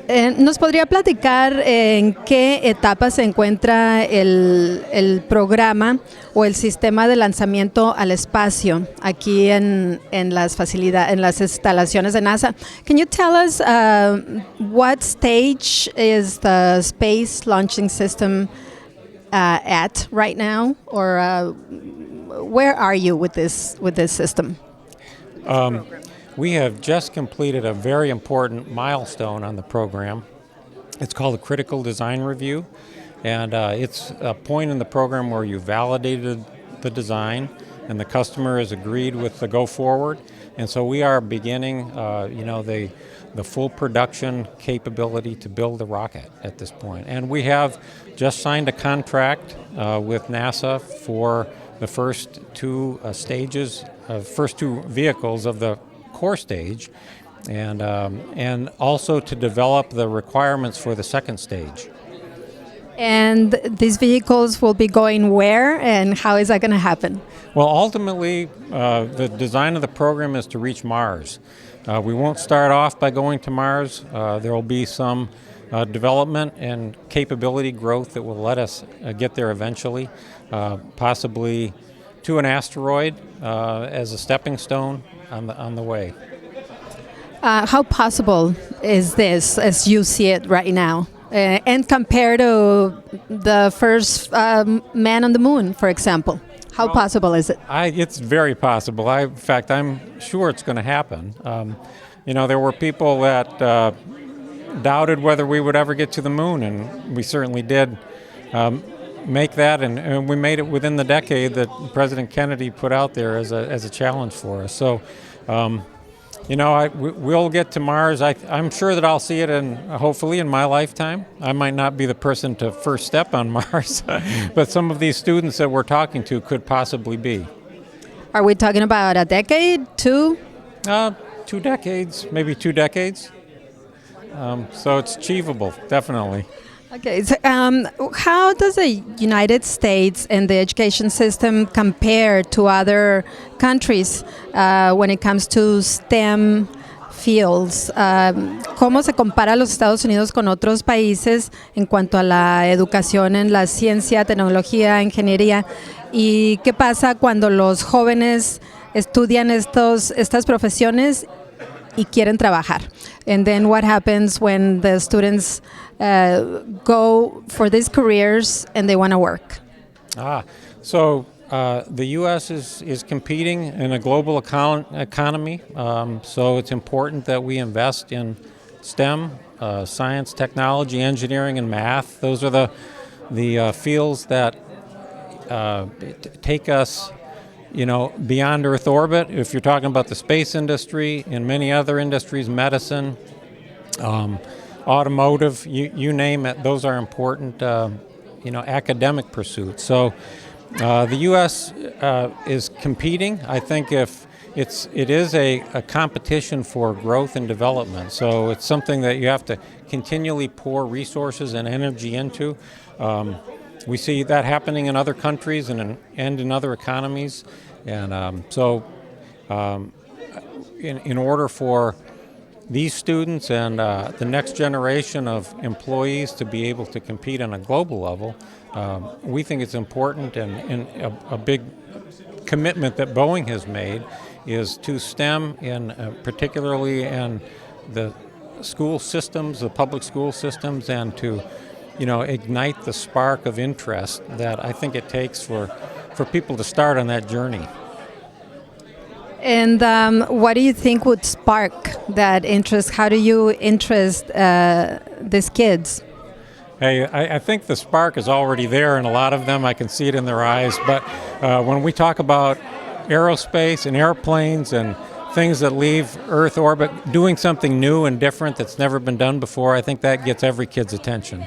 ¿Nos podría platicar en qué etapa se encuentra el programa o el sistema de lanzamiento al espacio aquí en las facilidades, en las instalaciones de NASA? Can you tell us what stage is the space launching system at right now, or where are you with this system? We have just completed a very important milestone on the program. It's called a critical design review, and it's a point in the program where you validated the design and the customer has agreed with the go forward. And so we are beginning, the full production capability to build the rocket at this point. And we have just signed a contract with NASA for the first two stages, first two vehicles of the core stage, and also to develop the requirements for the second stage. And these vehicles will be going where, and how is that going to happen? Well, ultimately, the design of the program is to reach Mars. We won't start off by going to Mars. There will be some development and capability growth that will let us get there eventually, possibly to an asteroid as a stepping stone on the way. How possible is this as you see it right now? And compared to the first man on the moon, for example, how possible is it? It's very possible. In fact, I'm sure it's going to happen. There were people that doubted whether we would ever get to the moon, and we certainly did make that, and we made it within the decade that President Kennedy put out there as a challenge for us. So, we'll get to Mars. I'm sure that I'll see it, hopefully in my lifetime. I might not be the person to first step on Mars, but some of these students that we're talking to could possibly be. Are we talking about a decade, two? 2 decades, maybe 2 decades. So it's achievable, definitely. Okay, so how does the United States and the education system compare to other countries when it comes to STEM fields? ¿Cómo se compara los Estados Unidos con otros países en cuanto a la educación en la ciencia, tecnología, ingeniería? ¿Y qué pasa cuando los jóvenes estudian estas profesiones y quieren trabajar? And then what happens when the students go for these careers and they want to work? So the U.S. is competing in a global economy, so it's important that we invest in STEM, science, technology, engineering, and math. Those are the fields that take us beyond Earth orbit. If you're talking about the space industry, in many other industries, medicine, automotive, you name it, those are important, academic pursuits. So the U.S. is competing. I think it is a competition for growth and development. So it's something that you have to continually pour resources and energy into. We see that happening in other countries and in other economies. And in order for these students and the next generation of employees to be able to compete on a global level, we think it's important, and a big commitment that Boeing has made is to STEM, particularly in the school systems, the public school systems, and to ignite the spark of interest that I think it takes for people to start on that journey. And what do you think would spark that interest? How do you interest these kids? Hey, I think the spark is already there in a lot of them. I can see it in their eyes. But when we talk about aerospace and airplanes and things that leave Earth orbit, doing something new and different that's never been done before, I think that gets every kid's attention.